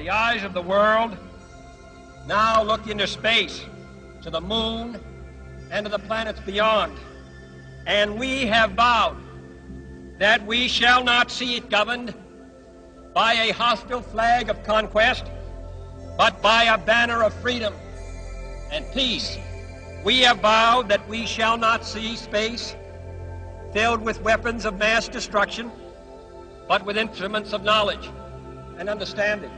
The eyes of the world now look into space, to the moon, and to the planets beyond. And we have vowed that we shall not see it governed by a hostile flag of conquest, but by a banner of freedom and peace. We have vowed that we shall not see space filled with weapons of mass destruction, but with instruments of knowledge and understanding.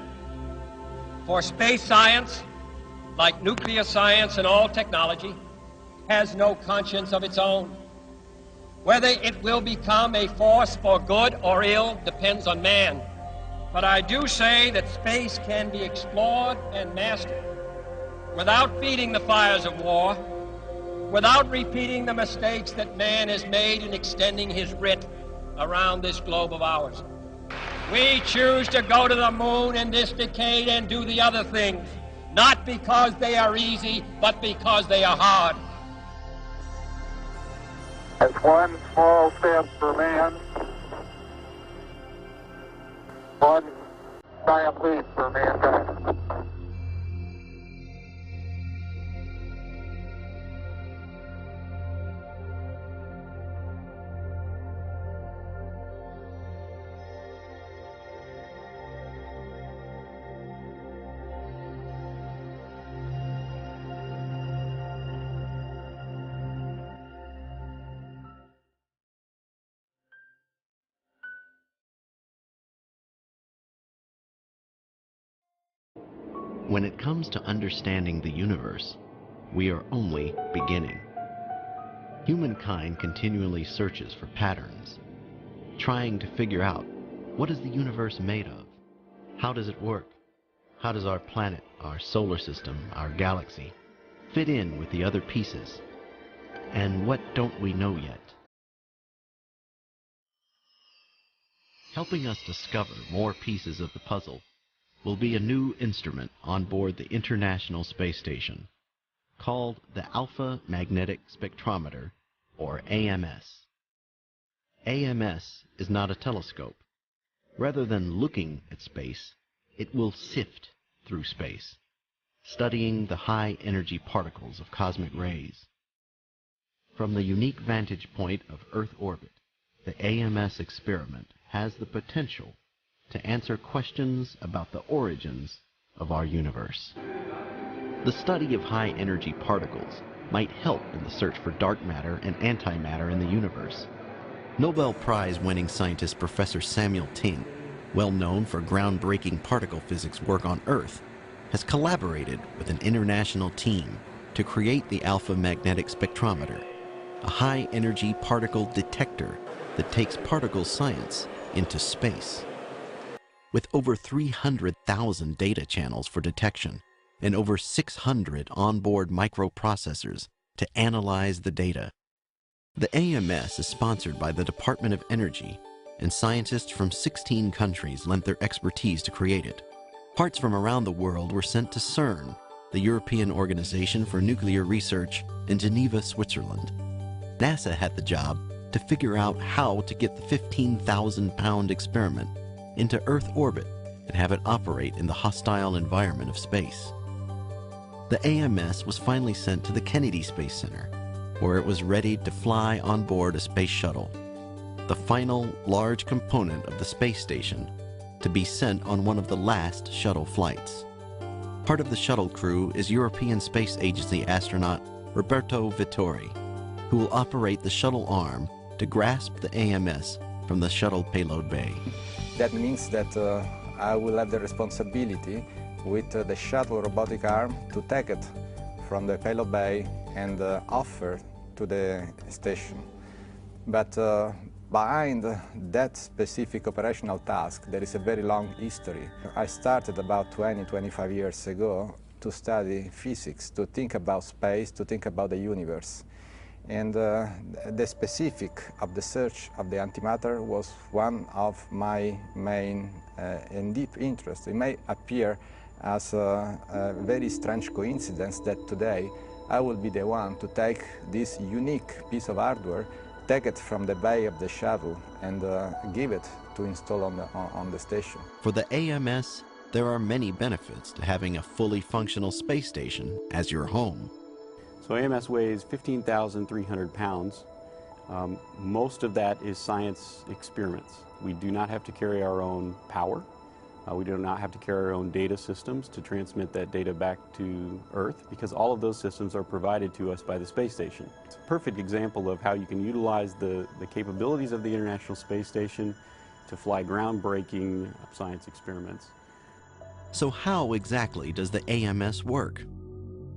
For space science, like nuclear science and all technology, has no conscience of its own. Whether it will become a force for good or ill depends on man. But I do say that space can be explored and mastered without feeding the fires of war, without repeating the mistakes that man has made in extending his writ around this globe of ours. We choose to go to the moon in this decade and do the other things, not because they are easy, but because they are hard. It's one small step for man, one giant leap for mankind. When it comes to understanding the universe, we are only beginning. Humankind continually searches for patterns, trying to figure out, what is the universe made of? How does it work? How does our planet, our solar system, our galaxy fit in with the other pieces? And what don't we know yet? Helping us discover more pieces of the puzzle will be a new instrument on board the International Space Station called the Alpha Magnetic Spectrometer, or AMS. AMS is not a telescope. Rather than looking at space, it will sift through space, studying the high-energy particles of cosmic rays. From the unique vantage point of Earth orbit, the AMS experiment has the potential to answer questions about the origins of our universe. The study of high-energy particles might help in the search for dark matter and antimatter in the universe. Nobel Prize-winning scientist Professor Samuel Ting, well known for groundbreaking particle physics work on Earth, has collaborated with an international team to create the Alpha Magnetic Spectrometer, a high-energy particle detector that takes particle science into space. With over 300,000 data channels for detection and over 600 onboard microprocessors to analyze the data, the AMS is sponsored by the Department of Energy, and scientists from 16 countries lent their expertise to create it. Parts from around the world were sent to CERN, the European Organization for Nuclear Research, in Geneva, Switzerland. NASA had the job to figure out how to get the 15,000-pound experiment into Earth orbit and have it operate in the hostile environment of space. The AMS was finally sent to the Kennedy Space Center, where it was ready to fly on board a space shuttle, the final large component of the space station to be sent on one of the last shuttle flights. Part of the shuttle crew is European Space Agency astronaut Roberto Vittori, who will operate the shuttle arm to grasp the AMS from the shuttle payload bay. That means that I will have the responsibility with the shuttle robotic arm to take it from the payload bay and offer to the station. But behind that specific operational task, there is a very long history. I started about 25 years ago to study physics, to think about space, to think about the universe. And the specific of the search of the antimatter was one of my main and deep interests. It may appear as a very strange coincidence that today I will be the one to take this unique piece of hardware, take it from the bay of the shuttle and give it to install on the station. For the AMS, There are many benefits to having a fully functional space station as your home. So AMS weighs 15,300 pounds. Most of that is science experiments. We do not have to carry our own power. We do not have to carry our own data systems to transmit that data back to Earth, because all of those systems are provided to us by the space station. It's a perfect example of how you can utilize the capabilities of the International Space Station to fly groundbreaking science experiments. So how exactly does the AMS work?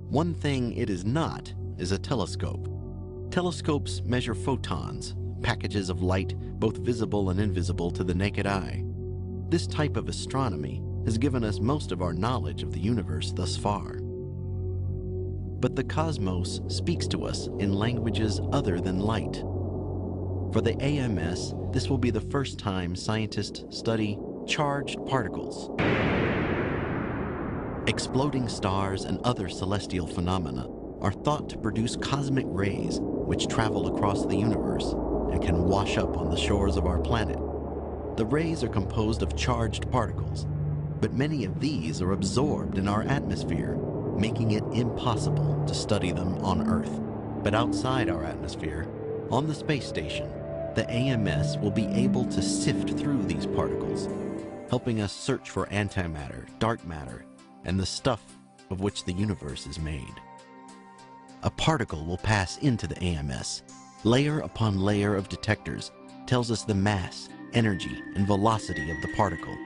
One thing it is not is a telescope. Telescopes measure photons, packages of light, both visible and invisible to the naked eye. This type of astronomy has given us most of our knowledge of the universe thus far. But the cosmos speaks to us in languages other than light. For the AMS, this will be the first time scientists study charged particles. Exploding stars and other celestial phenomena are thought to produce cosmic rays which travel across the universe and can wash up on the shores of our planet. The rays are composed of charged particles, but many of these are absorbed in our atmosphere, making it impossible to study them on Earth. But outside our atmosphere, on the space station, the AMS will be able to sift through these particles, helping us search for antimatter, dark matter, and the stuff of which the universe is made. A particle will pass into the AMS. Layer upon layer of detectors tells us the mass, energy, and velocity of the particle.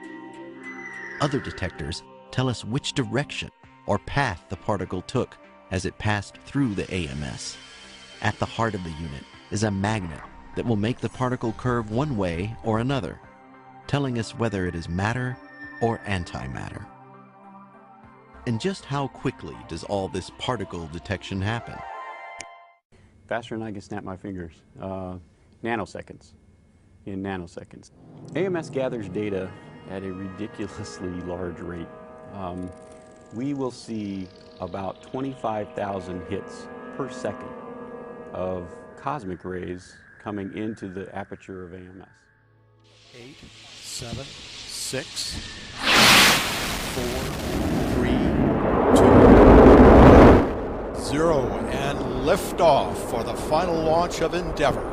Other detectors tell us which direction or path the particle took as it passed through the AMS. At the heart of the unit is a magnet that will make the particle curve one way or another, telling us whether it is matter or antimatter. And just how quickly does all this particle detection happen? Faster than I can snap my fingers. Nanoseconds. In nanoseconds. AMS gathers data at a ridiculously large rate. We will see about 25,000 hits per second of cosmic rays coming into the aperture of AMS. 8, 7, 6, 4, 3, 2, 0, and liftoff for the final launch of Endeavour,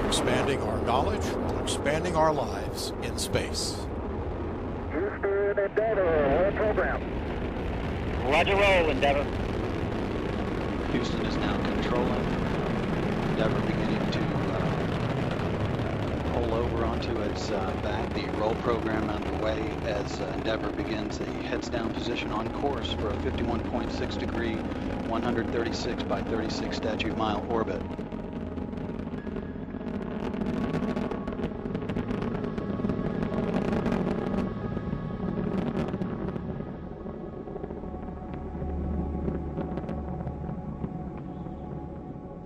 expanding our knowledge, expanding our lives in space. Houston, Endeavour, roll program. Roger, roll, Endeavour. Houston is now controlling. Endeavour beginning to roll over onto its back. The roll program underway as Endeavour begins the heads down position on course for a 51.6 degree, 136 by 36 statute mile orbit.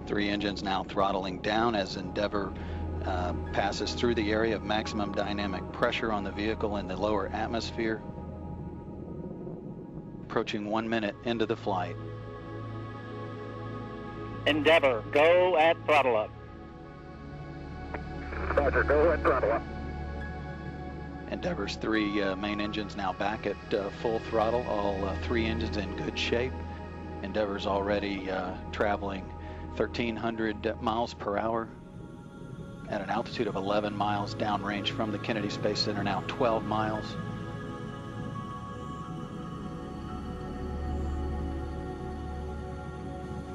Three engines now throttling down as Endeavour passes through the area of maximum dynamic pressure on the vehicle in the lower atmosphere. Approaching 1 minute into the flight. Endeavour, go at throttle up. Roger, go and throttle up. Endeavour's three main engines now back at full throttle, all three engines in good shape. Endeavour's already traveling 1,300 miles per hour at an altitude of 11 miles downrange from the Kennedy Space Center, now 12 miles.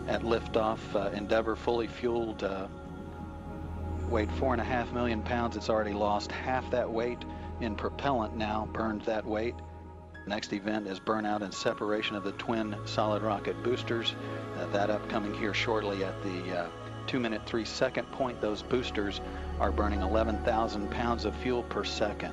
At liftoff, Endeavour fully fueled, weighed 4.5 million pounds. It's already lost half that weight in propellant now, burned that weight. Next event is burnout and separation of the twin solid rocket boosters. That upcoming here shortly at the 2-minute 3-second point. Those boosters are burning 11,000 pounds of fuel per second.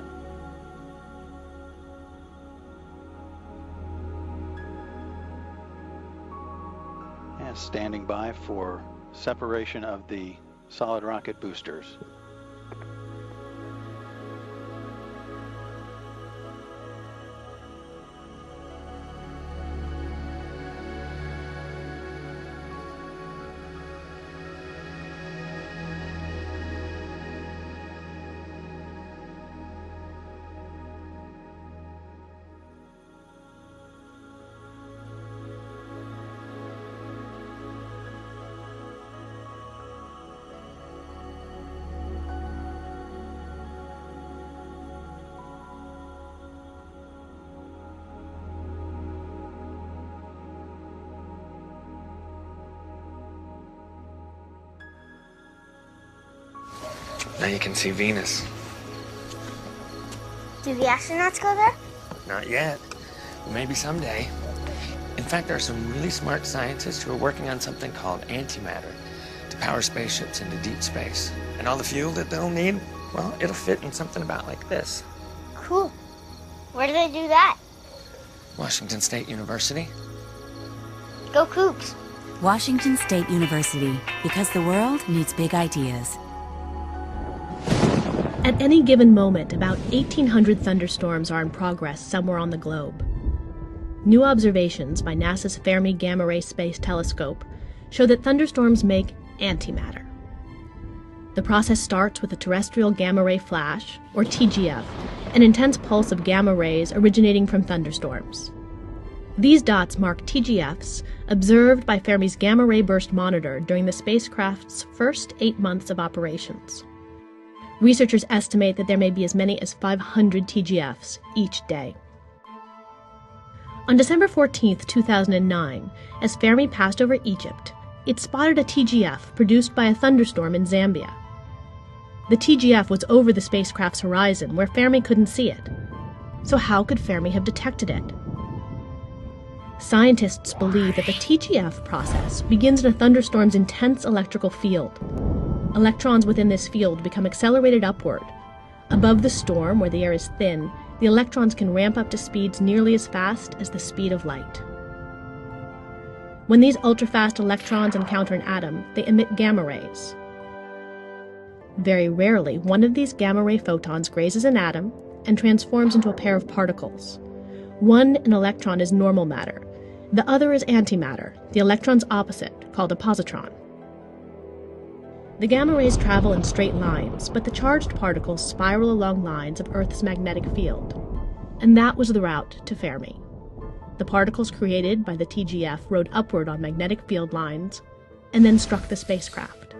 And standing by for separation of the solid rocket boosters. Now you can see Venus. Do the astronauts go there? Not yet. Maybe someday. In fact, there are some really smart scientists who are working on something called antimatter to power spaceships into deep space. And all the fuel that they'll need, well, it'll fit in something about like this. Cool. Where do they do that? Washington State University. Go Cougs. Washington State University, because the world needs big ideas. At any given moment, about 1,800 thunderstorms are in progress somewhere on the globe. New observations by NASA's Fermi Gamma Ray Space Telescope show that thunderstorms make antimatter. The process starts with a terrestrial gamma ray flash, or TGF, an intense pulse of gamma rays originating from thunderstorms. These dots mark TGFs observed by Fermi's Gamma Ray Burst Monitor during the spacecraft's first 8 months of operations. Researchers estimate that there may be as many as 500 TGFs each day. On December 14, 2009, as Fermi passed over Egypt, it spotted a TGF produced by a thunderstorm in Zambia. The TGF was over the spacecraft's horizon, where Fermi couldn't see it. So how could Fermi have detected it? Scientists believe that the TGF process begins in a thunderstorm's intense electrical field. Electrons within this field become accelerated upward. Above the storm, where the air is thin, the electrons can ramp up to speeds nearly as fast as the speed of light. When these ultra-fast electrons encounter an atom, they emit gamma rays. Very rarely, one of these gamma ray photons grazes an atom and transforms into a pair of particles. One, an electron, is normal matter. The other is antimatter, the electron's opposite, called a positron. The gamma rays travel in straight lines, but the charged particles spiral along lines of Earth's magnetic field. And that was the route to Fermi. The particles created by the TGF rode upward on magnetic field lines and then struck the spacecraft.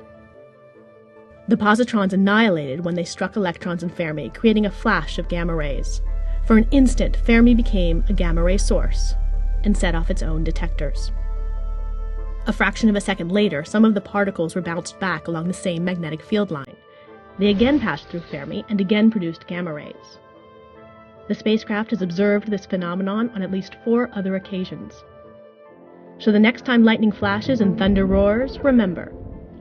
The positrons annihilated when they struck electrons in Fermi, creating a flash of gamma rays. For an instant, Fermi became a gamma ray source and set off its own detectors. A fraction of a second later, some of the particles were bounced back along the same magnetic field line. They again passed through Fermi and again produced gamma rays. The spacecraft has observed this phenomenon on at least 4 other occasions. So the next time lightning flashes and thunder roars, remember,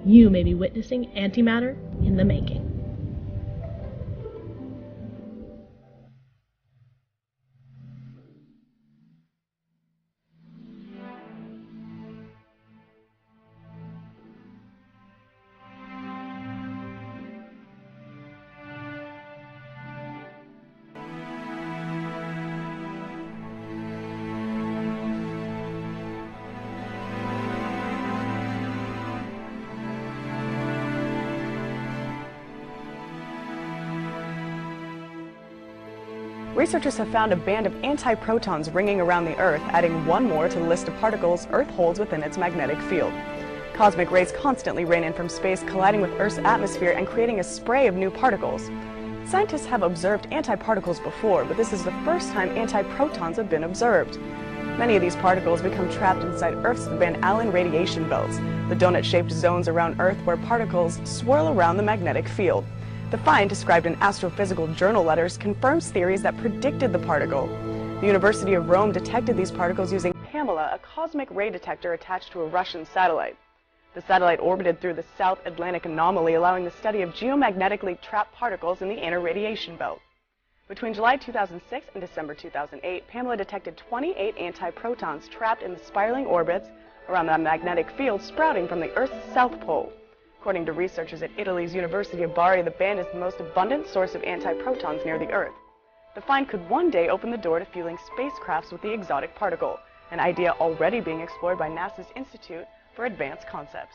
you may be witnessing antimatter in the making. Researchers have found a band of antiprotons ringing around the Earth, adding one more to the list of particles Earth holds within its magnetic field. Cosmic rays constantly rain in from space, colliding with Earth's atmosphere and creating a spray of new particles. Scientists have observed antiparticles before, but this is the first time antiprotons have been observed. Many of these particles become trapped inside Earth's Van Allen radiation belts, the donut-shaped zones around Earth where particles swirl around the magnetic field. The find, described in astrophysical journal letters, confirms theories that predicted the particle. The University of Rome detected these particles using Pamela, a cosmic ray detector attached to a Russian satellite. The satellite orbited through the South Atlantic anomaly, allowing the study of geomagnetically trapped particles in the inner radiation belt. Between July 2006 and December 2008, Pamela detected 28 antiprotons trapped in the spiraling orbits around the magnetic field sprouting from the Earth's south pole. According to researchers at Italy's University of Bari, the band is the most abundant source of antiprotons near the Earth. The find could one day open the door to fueling spacecrafts with the exotic particle, an idea already being explored by NASA's Institute for Advanced Concepts.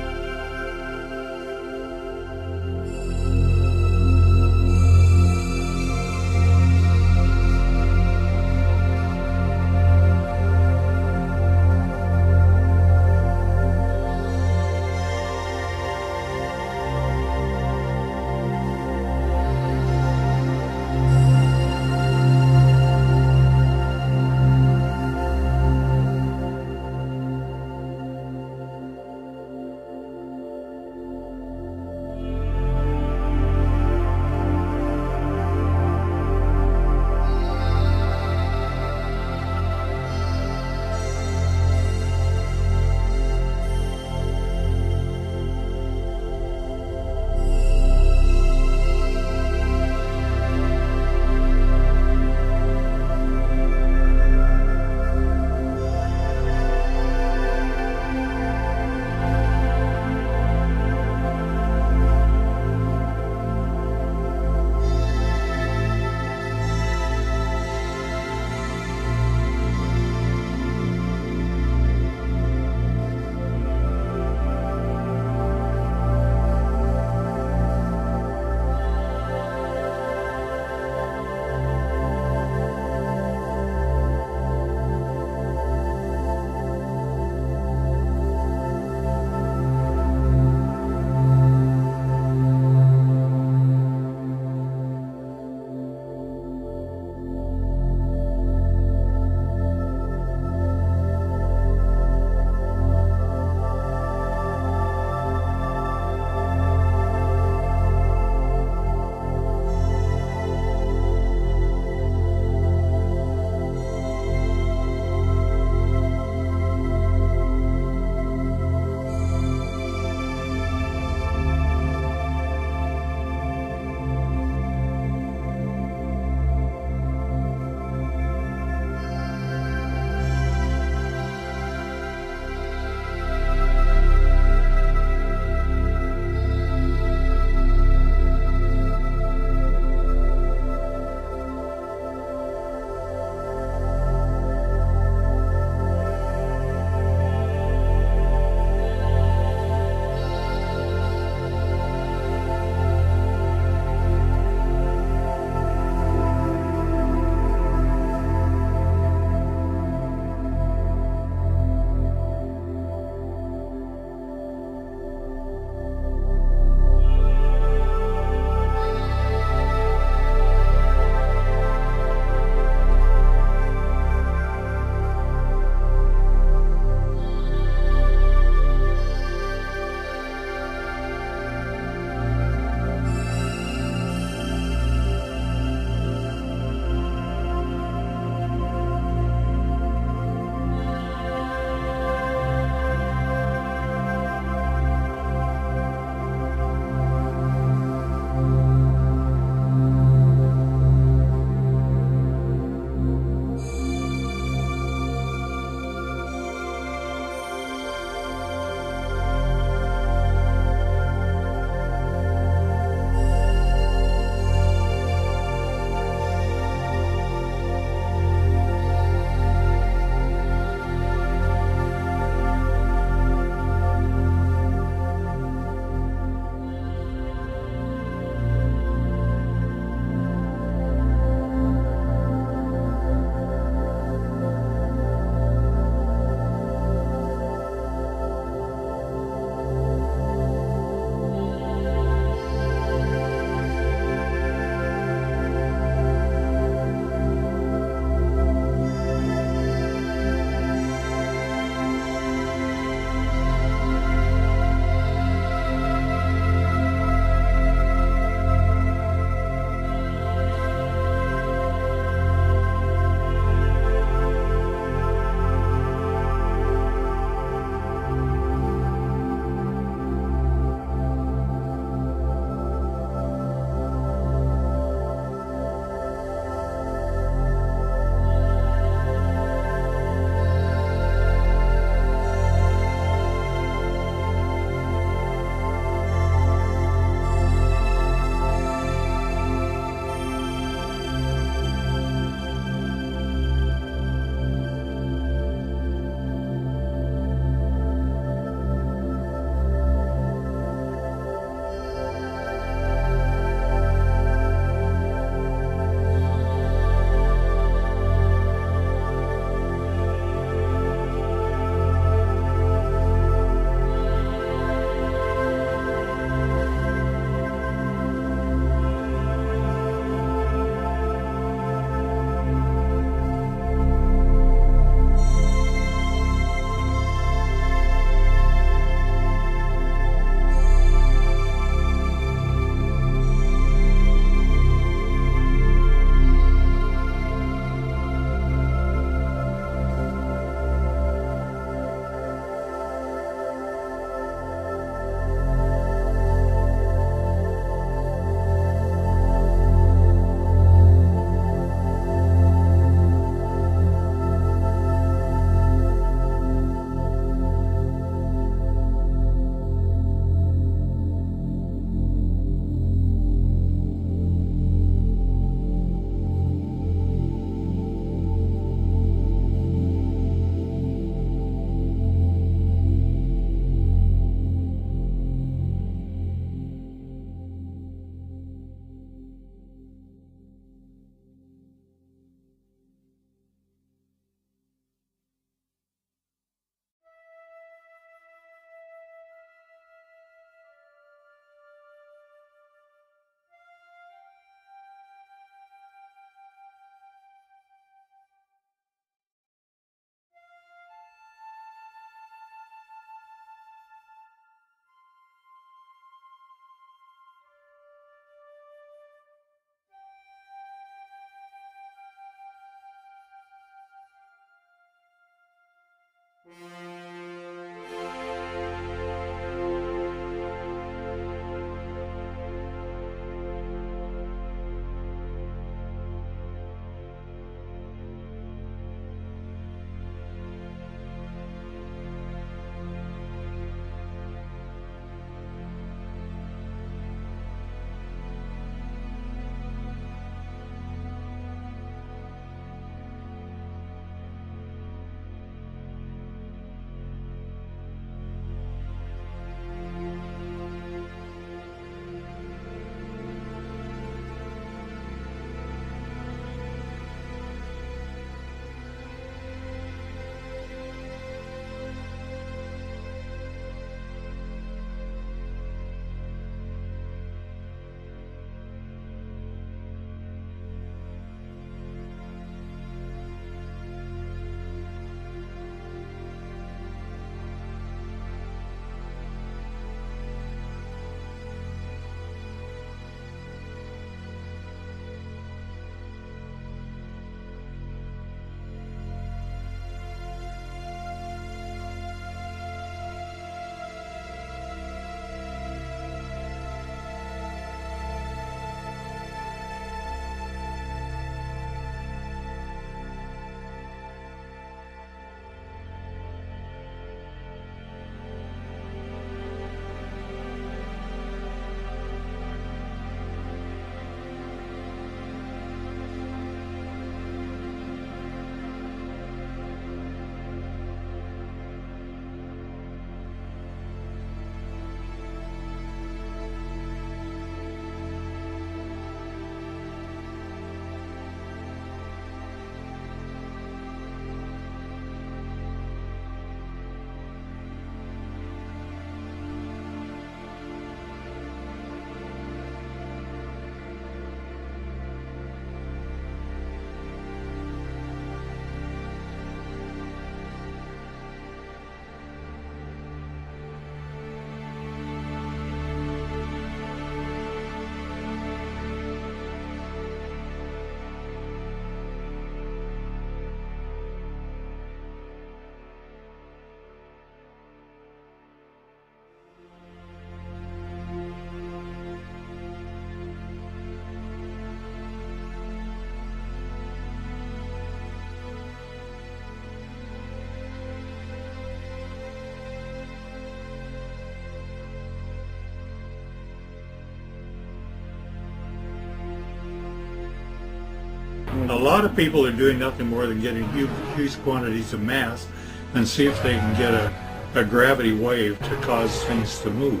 A lot of people are doing nothing more than getting huge quantities of mass and see if they can get a gravity wave to cause things to move.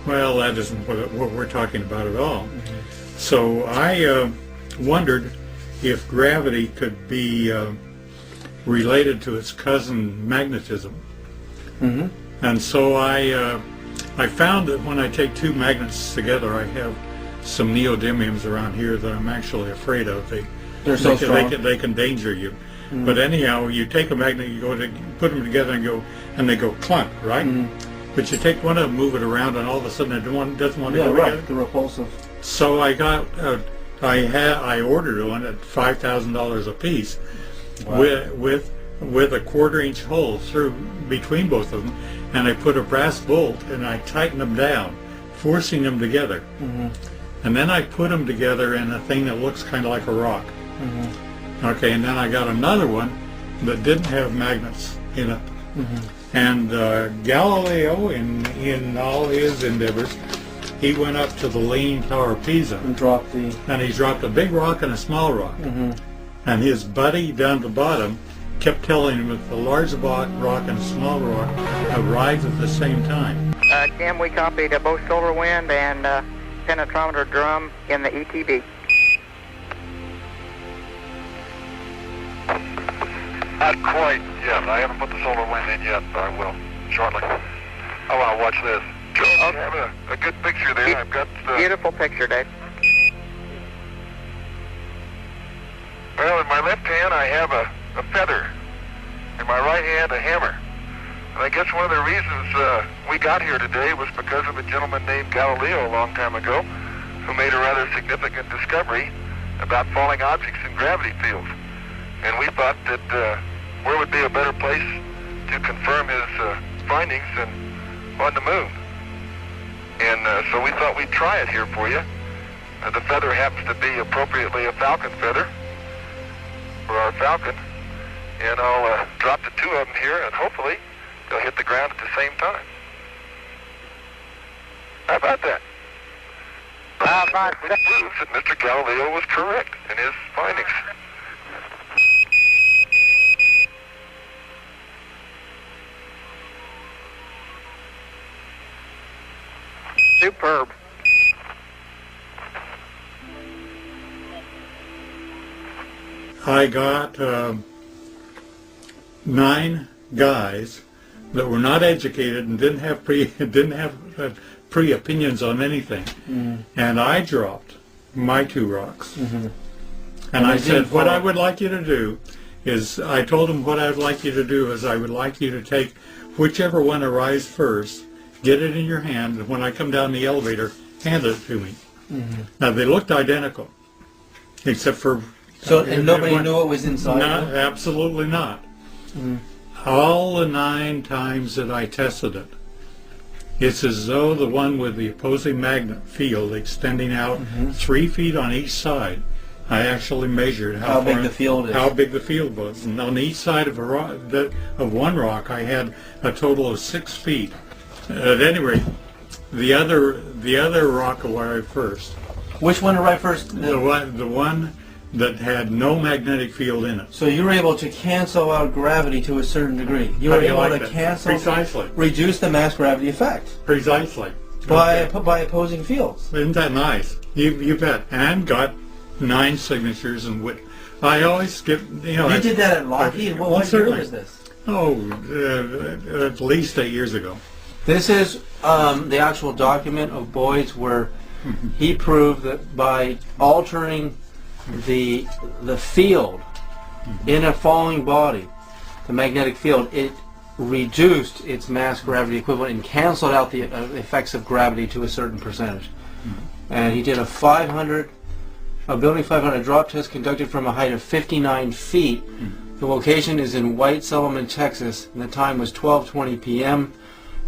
Well, that isn't what we're talking about at all. So I wondered if gravity could be related to its cousin magnetism. And so I found that when I take two magnets together, I have some neodymiums around here that I'm actually afraid of. They're so strong. They can danger you. But anyhow, you take a magnet, you go to put them together and they go clunk, right? But you take one of them, move it around, and all of a sudden it doesn't want to go together. The repulsive. So I got I ordered one at $5,000 a piece, with a 1/4-inch hole through between both of them, and I put a brass bolt and I tightened them down, forcing them together. And then I put them together in a thing that looks kind of like a rock. Okay, and then I got another one that didn't have magnets in it. And Galileo, in all his endeavors, he went up to the Leaning Tower of Pisa and dropped he dropped a big rock and a small rock. And his buddy down at the bottom kept telling him that the large rock and a small rock arrived at the same time. Jim, we copied both solar wind and penetrometer drum in the ETB. Not quite yet. I haven't put the solar wind in yet, but I will shortly. I want to watch this. I have a good picture there. I've got beautiful picture, Dave. Well, in my left hand I have a feather. In my right hand a hammer. And I guess one of the reasons we got here today was because of a gentleman named Galileo a long time ago who made a rather significant discovery about falling objects in gravity fields. And we thought that where would be a better place to confirm his findings than on the moon. And so we thought we'd try it here for you. The feather happens to be appropriately a falcon feather for our falcon. And I'll drop the two of them here, and hopefully they'll hit the ground at the same time. How about that? Which proves that Mr. Galileo was correct in his findings. Superb. I got 9 guys that were not educated and didn't have pre-opinions on anything, and I dropped my 2 rocks. And I said, what I would like you to do is, I told them what I would like you to do is I would like you to take whichever one arrives first, get it in your hand, and when I come down the elevator, hand it to me. Now they looked identical, except for... So, and nobody knew what was inside? Not, absolutely not. All the 9 times that I tested it, it's as though the one with the opposing magnet field extending out 3 feet on each side. I actually measured how big the field is. How big the field was, and on each side of one rock, I had a total of 6 feet. At any rate, the other rock arrived first. Which one arrived first? The one that had no magnetic field in it. So you were able to cancel out gravity to a certain degree. You were able to cancel, reduce the mass gravity effect. Precisely. By opposing fields. Isn't that nice? You bet. And got 9 signatures and I always skip. You did that at Lockheed. What year was this? Oh, at least 8 years ago. This is the actual document of Boyd's where he proved that by altering the field in a falling body, the magnetic field, it reduced its mass gravity equivalent and canceled out the effects of gravity to a certain percentage. And he did a building 500 drop test conducted from a height of 59 feet. The location is in White Solomon, Texas, and the time was 12:20 p.m.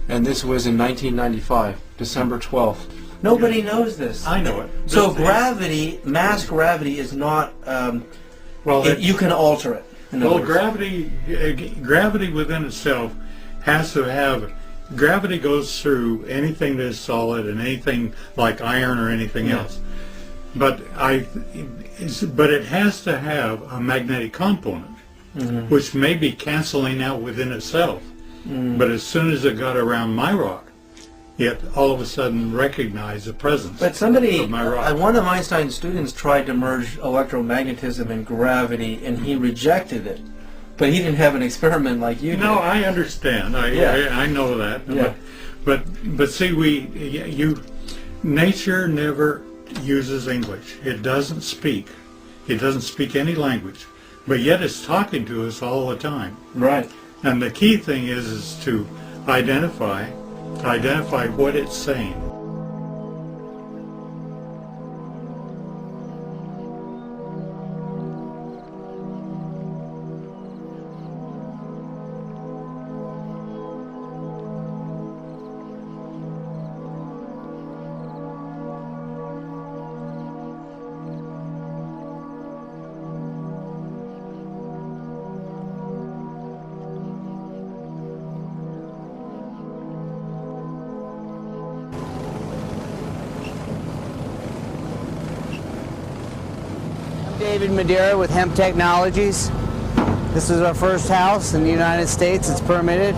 and this was in 1995, December 12th. Nobody knows this. I know it. So gravity, mass gravity is not, you can alter it. Well, gravity within itself has to have, gravity goes through anything that is solid and anything like iron or anything else. but it has to have a magnetic component, which may be canceling out within itself. But as soon as it got around my rock, it all of a sudden recognized the presence of my rock. One of Einstein's students tried to merge electromagnetism and gravity, and he rejected it. But he didn't have an experiment like you did. No, I understand. I know that. Yeah. But see, nature never uses English. It doesn't speak. It doesn't speak any language. But yet it's talking to us all the time. Right. And the key thing is to identify what it's saying. David Madeira with Hemp Technologies. This is our first house in the United States. It's permitted.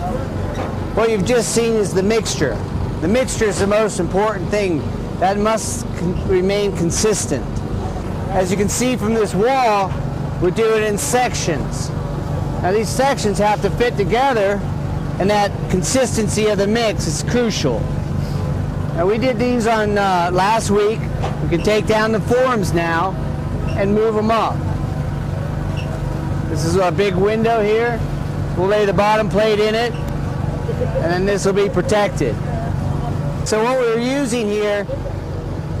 What you've just seen is the mixture. The mixture is the most important thing. That must remain consistent. As you can see from this wall, we do it in sections. Now these sections have to fit together, and that consistency of the mix is crucial. Now we did these on last week. We can take down the forms now and move them up. This is our big window here. We'll lay the bottom plate in it, and then this will be protected. So what we're using here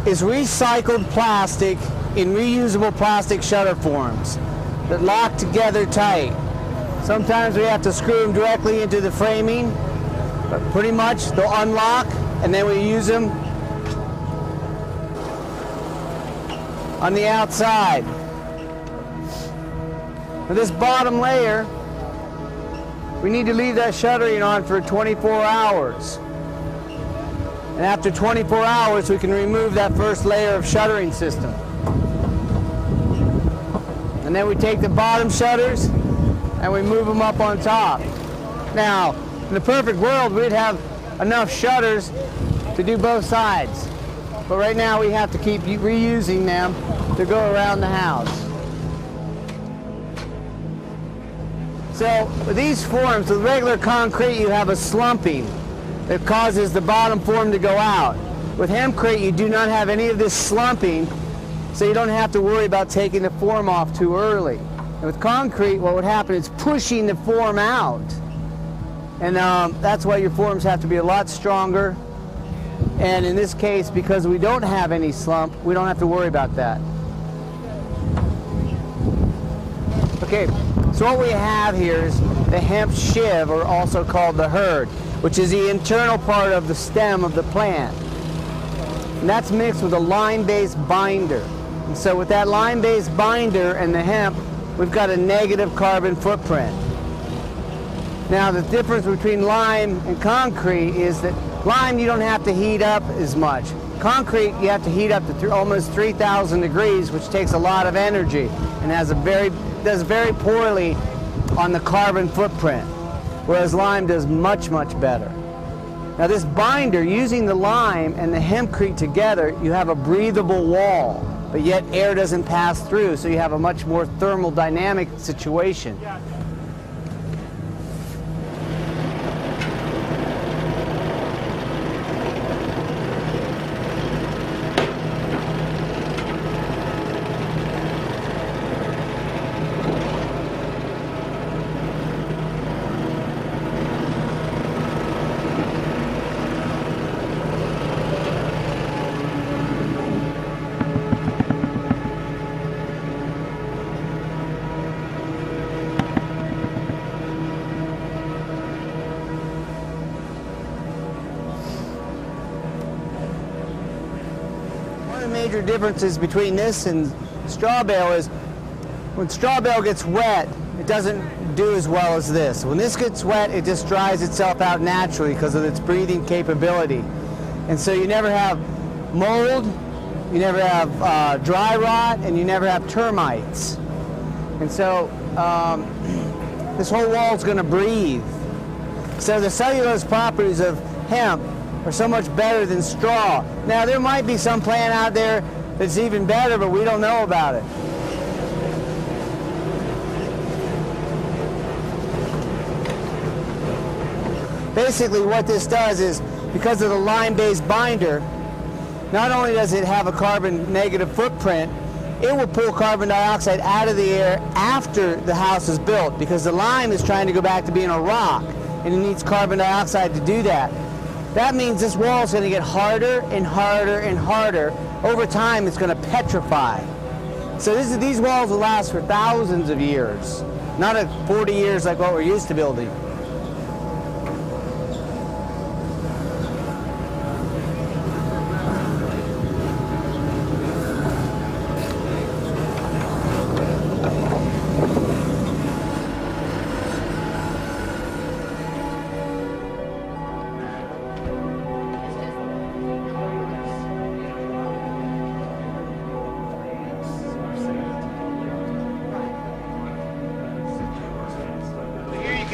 is recycled plastic in reusable plastic shutter forms that lock together tight. Sometimes we have to screw them directly into the framing, but pretty much they'll unlock, and then we use them on the outside. For this bottom layer, we need to leave that shuttering on for 24 hours. And after 24 hours, we can remove that first layer of shuttering system. And then we take the bottom shutters and we move them up on top. Now, in the perfect world, we'd have enough shutters to do both sides. But right now we have to keep reusing them to go around the house. So with these forms, with regular concrete, you have a slumping that causes the bottom form to go out. With hempcrete, you do not have any of this slumping, so you don't have to worry about taking the form off too early. And with concrete, what would happen is pushing the form out. And that's why your forms have to be a lot stronger. And in this case, because we don't have any slump, we don't have to worry about that. Okay, so what we have here is the hemp shiv, or also called the hurd, which is the internal part of the stem of the plant. And that's mixed with a lime-based binder. And so with that lime-based binder and the hemp, we've got a negative carbon footprint. Now the difference between lime and concrete is that lime you don't have to heat up as much. Concrete you have to heat up to almost 3,000 degrees, which takes a lot of energy and does very poorly on the carbon footprint, whereas lime does much, much better. Now this binder, using the lime and the hempcrete together, you have a breathable wall, but yet air doesn't pass through, so you have a much more thermodynamic situation. Major differences between this and straw bale is when straw bale gets wet, it doesn't do as well as this. When this gets wet, it just dries itself out naturally because of its breathing capability. And so you never have mold, you never have dry rot, and you never have termites. And so this whole wall is going to breathe. So the cellulose properties of hemp are so much better than straw. Now there might be some plant out there that's even better, but we don't know about it. Basically what this does is, because of the lime-based binder, not only does it have a carbon negative footprint, it will pull carbon dioxide out of the air after the house is built, because the lime is trying to go back to being a rock, and it needs carbon dioxide to do that. That means this wall is going to get harder and harder and harder. Over time, it's going to petrify. So these walls will last for thousands of years, not 40 years like what we're used to building.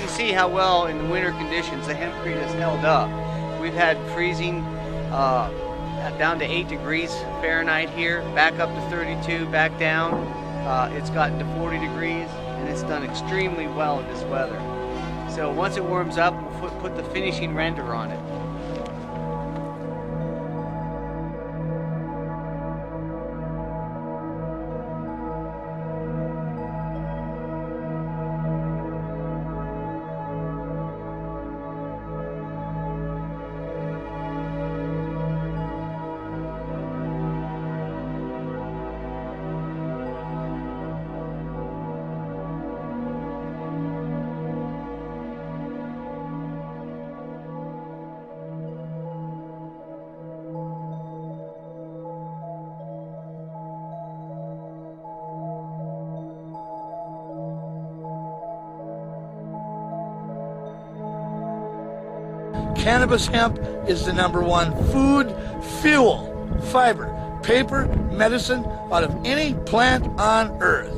See how well in the winter conditions the hempcrete has held up. We've had freezing down to 8 degrees Fahrenheit here, back up to 32, back down. It's gotten to 40 degrees, and it's done extremely well in this weather. So once it warms up, we'll put the finishing render on it. Cannabis hemp is the #1 food, fuel, fiber, paper, medicine out of any plant on earth.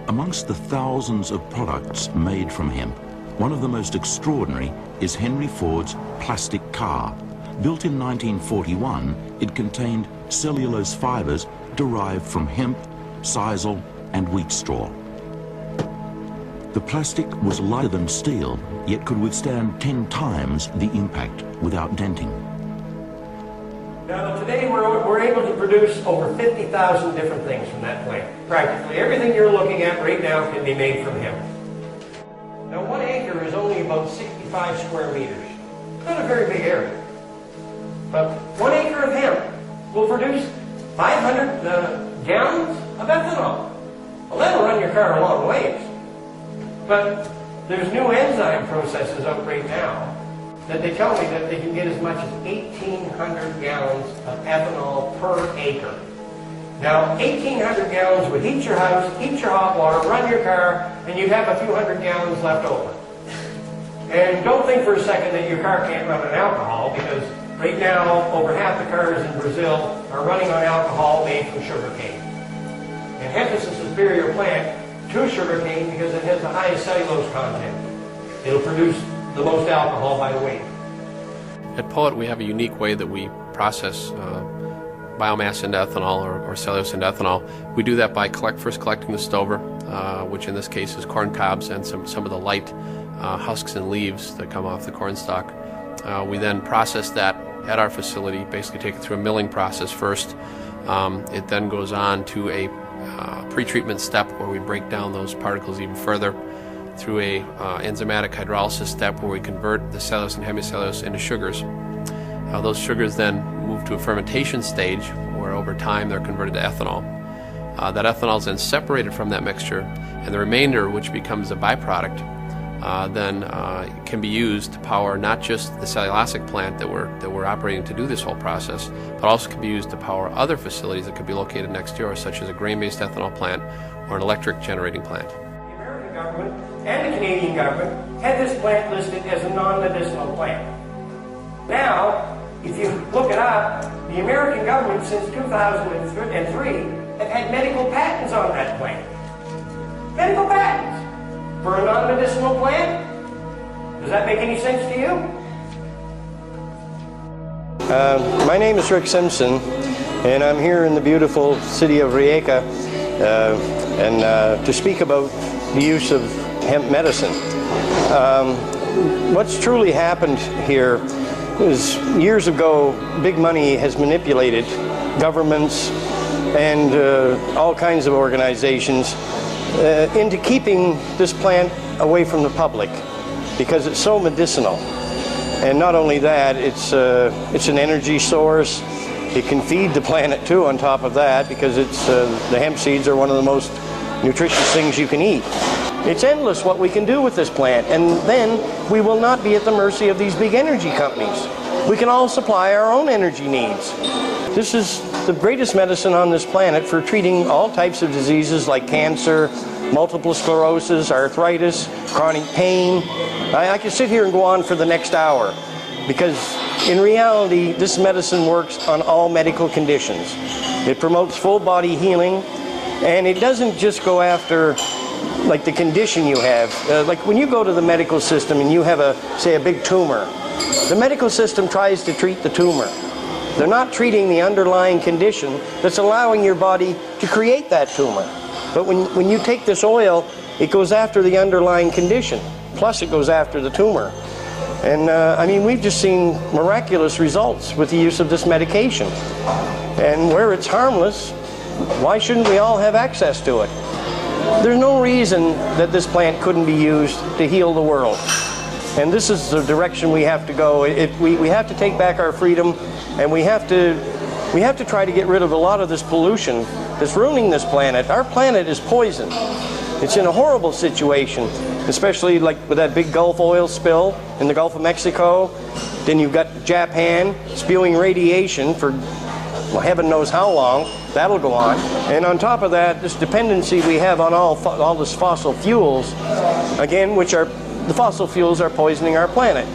Amongst the thousands of products made from hemp, one of the most extraordinary is Henry Ford's plastic car. Built in 1941, it contained cellulose fibers derived from hemp, sisal, and wheat straw. The plastic was lighter than steel, yet could withstand 10 times the impact without denting. Now today we're able to produce over 50,000 different things from that plant. Practically everything you're looking at right now can be made from hemp. Now 1 acre is only about 65 square meters. Not a very big area. But 1 acre of hemp will produce 500 gallons of ethanol. Well, that'll run your car a long ways. But there's new enzyme processes out right now that they tell me that they can get as much as 1,800 gallons of ethanol per acre. Now, 1,800 gallons would heat your house, heat your hot water, run your car, and you'd have a few hundred gallons left over. And don't think for a second that your car can't run on alcohol, because right now, over half the cars in Brazil are running on alcohol made from sugarcane. And hemp is a superior plant to sugarcane because it has the highest cellulose content. It'll produce the most alcohol by the weight. At Poet, we have a unique way that we process biomass into ethanol or cellulose into ethanol. We do that by first collecting the stover, which in this case is corn cobs and some of the light husks and leaves that come off the corn stalk. We then process that at our facility, basically take it through a milling process first. It then goes on to a pre-treatment step where we break down those particles even further through a enzymatic hydrolysis step where we convert the cellulose and hemicellulose into sugars. Those sugars then move to a fermentation stage where over time they're converted to ethanol. That ethanol is then separated from that mixture, and the remainder, which becomes a byproduct, then can be used to power not just the cellulosic plant that we're operating to do this whole process, but also can be used to power other facilities that could be located next door, such as a grain-based ethanol plant or an electric generating plant. The American government and the Canadian government had this plant listed as a non-medicinal plant. Now, if you look it up, the American government since 2003 have had medical patents on that plant. Medical patents for a non-medicinal plant? Does that make any sense to you? My name is Rick Simpson, and I'm here in the beautiful city of Rijeka to speak about the use of hemp medicine. What's truly happened here is years ago, big money has manipulated governments and all kinds of organizations into keeping this plant away from the public because it's so medicinal. And not only that, it's an energy source. It can feed the planet too on top of that because the hemp seeds are one of the most nutritious things you can eat. It's endless what we can do with this plant, and then we will not be at the mercy of these big energy companies. We can all supply our own energy needs. This is the greatest medicine on this planet for treating all types of diseases like cancer, multiple sclerosis, arthritis, chronic pain. I could sit here and go on for the next hour because in reality, this medicine works on all medical conditions. It promotes full body healing, and it doesn't just go after like the condition you have. Like when you go to the medical system and you have say a big tumor, the medical system tries to treat the tumor. They're not treating the underlying condition that's allowing your body to create that tumor. But when you take this oil, it goes after the underlying condition, plus it goes after the tumor. And I mean, we've just seen miraculous results with the use of this medication. And where it's harmless, why shouldn't we all have access to it? There's no reason that this plant couldn't be used to heal the world. And this is the direction we have to go. We have to take back our freedom, and we have to try to get rid of a lot of this pollution that's ruining this planet. Our planet is poisoned. It's in a horrible situation, especially like with that big Gulf oil spill in the Gulf of Mexico. Then you've got Japan spewing radiation for, well, heaven knows how long. That'll go on. And on top of that, this dependency we have on all this fossil fuels, again, the fossil fuels are poisoning our planet.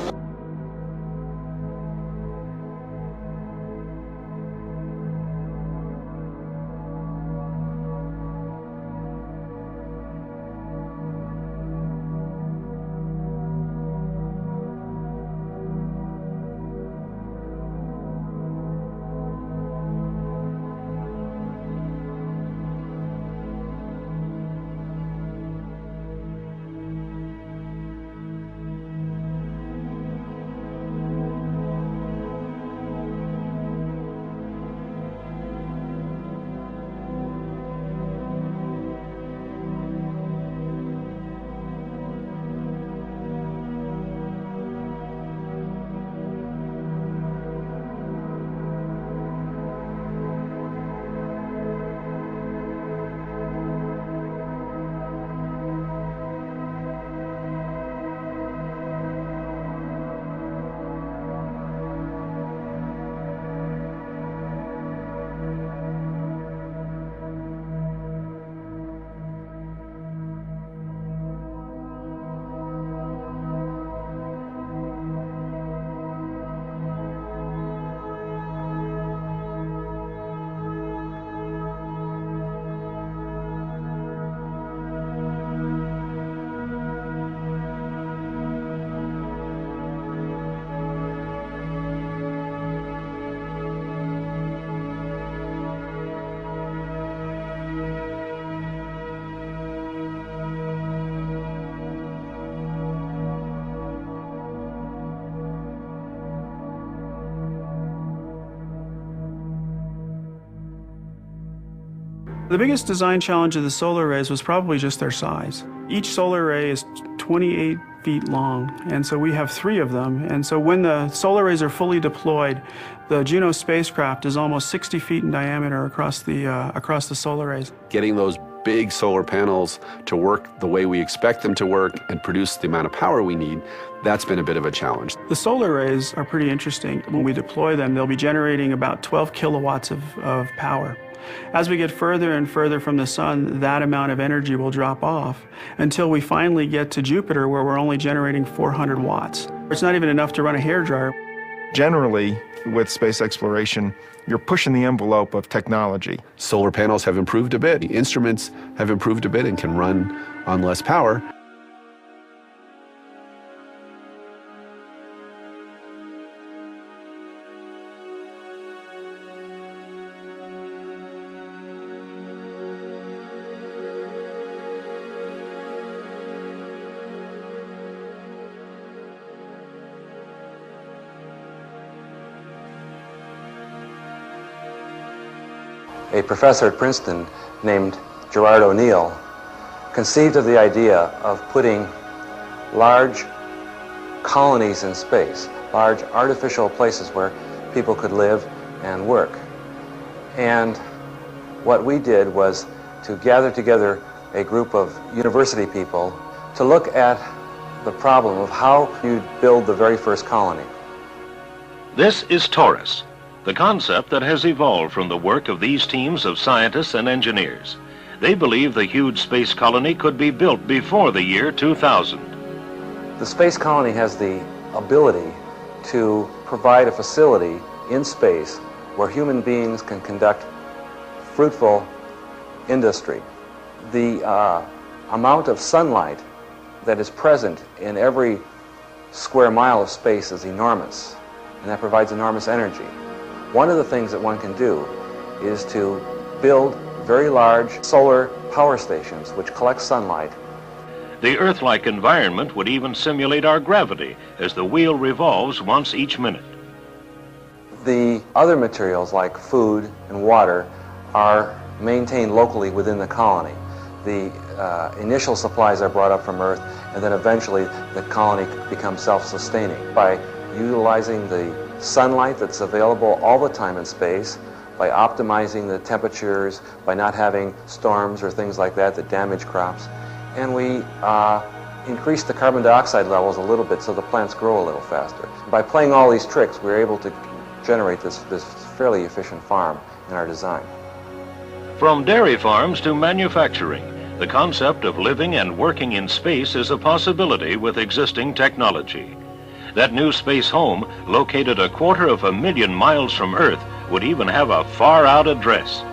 The biggest design challenge of the solar arrays was probably just their size. Each solar array is 28 feet long, and so we have 3 of them. And so when the solar arrays are fully deployed, the Juno spacecraft is almost 60 feet in diameter across the solar arrays. Getting those big solar panels to work the way we expect them to work and produce the amount of power we need, that's been a bit of a challenge. The solar arrays are pretty interesting. When we deploy them, they'll be generating about 12 kilowatts of power. As we get further and further from the sun, that amount of energy will drop off until we finally get to Jupiter, where we're only generating 400 watts. It's not even enough to run a hairdryer. Generally, with space exploration, you're pushing the envelope of technology. Solar panels have improved a bit. The instruments have improved a bit and can run on less power. A professor at Princeton named Gerard O'Neill conceived of the idea of putting large colonies in space, large artificial places where people could live and work. And what we did was to gather together a group of university people to look at the problem of how you build the very first colony. This is Taurus, the concept that has evolved from the work of these teams of scientists and engineers. They believe the huge space colony could be built before the year 2000. The space colony has the ability to provide a facility in space where human beings can conduct fruitful industry. The amount of sunlight that is present in every square mile of space is enormous, and that provides enormous energy. One of the things that one can do is to build very large solar power stations which collect sunlight. The Earth-like environment would even simulate our gravity as the wheel revolves once each minute. The other materials like food and water are maintained locally within the colony. The initial supplies are brought up from Earth, and then eventually the colony becomes self-sustaining by utilizing the sunlight that's available all the time in space, by optimizing the temperatures, by not having storms or things like that that damage crops. And we increase the carbon dioxide levels a little bit so the plants grow a little faster. By playing all these tricks, we're able to generate this fairly efficient farm in our design. From dairy farms to manufacturing, the concept of living and working in space is a possibility with existing technology. That new space home, located 250,000 miles from Earth, would even have a far-out address.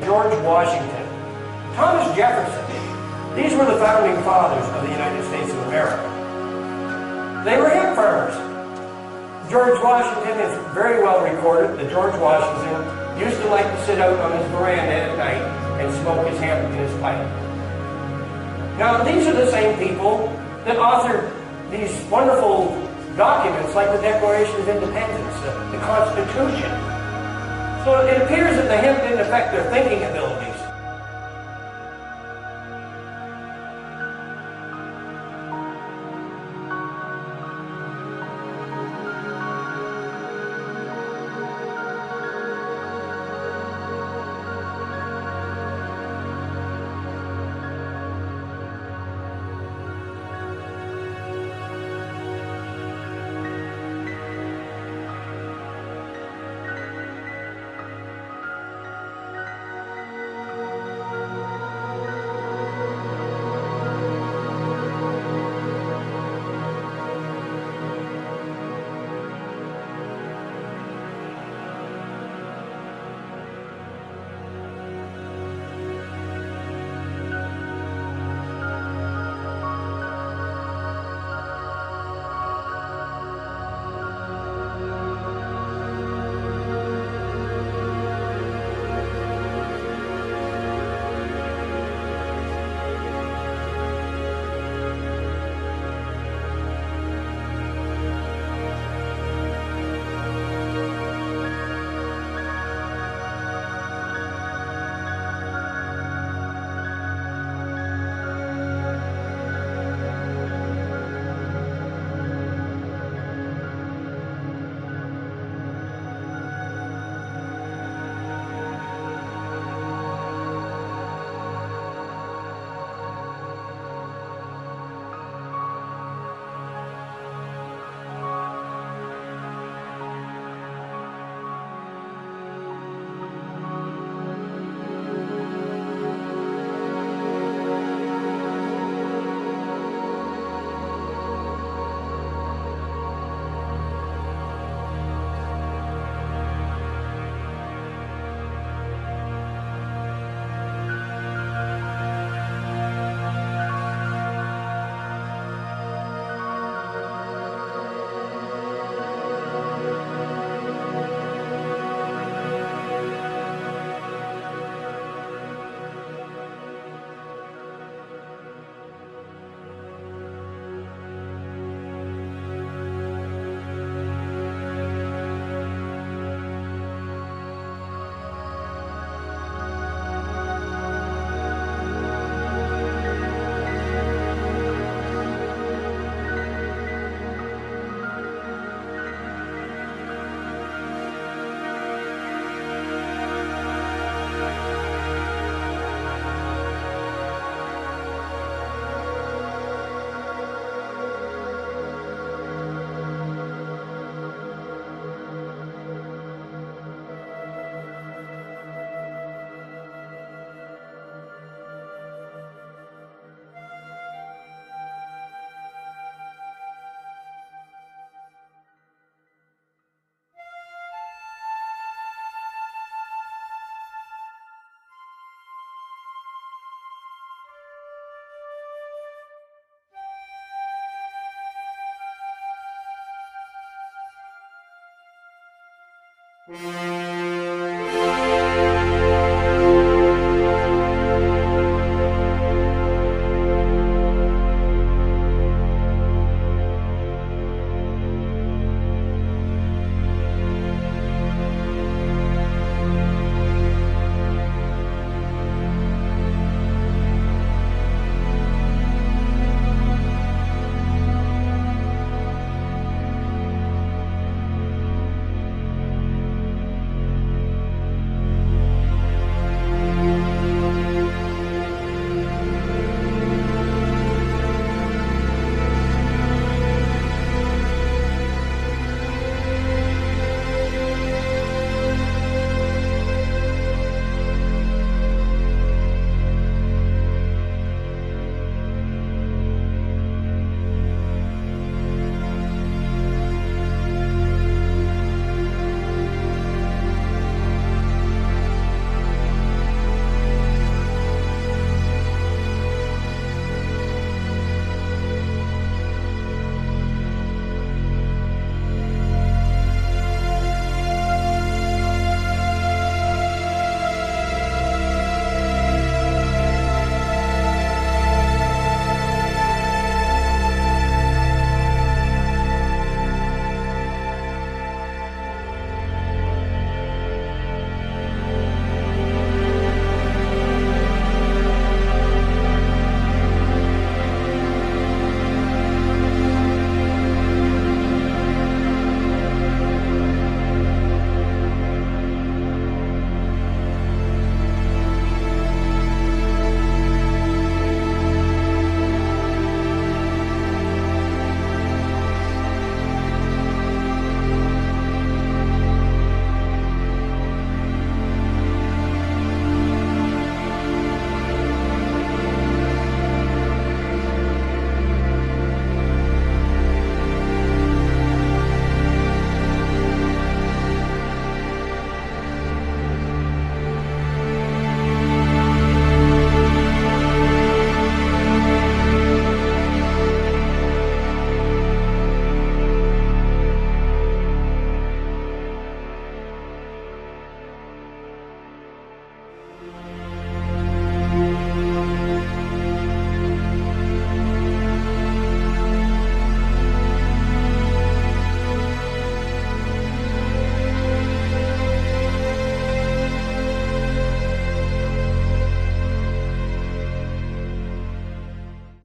George Washington, Thomas Jefferson. These were the founding fathers of the United States of America. They were hemp farmers. George Washington is very well recorded that George Washington used to like to sit out on his veranda at night and smoke his hemp in his pipe. Now, these are the same people that authored these wonderful documents like the Declaration of Independence, the Constitution. So it appears that the hemp didn't affect their thinking abilities. Música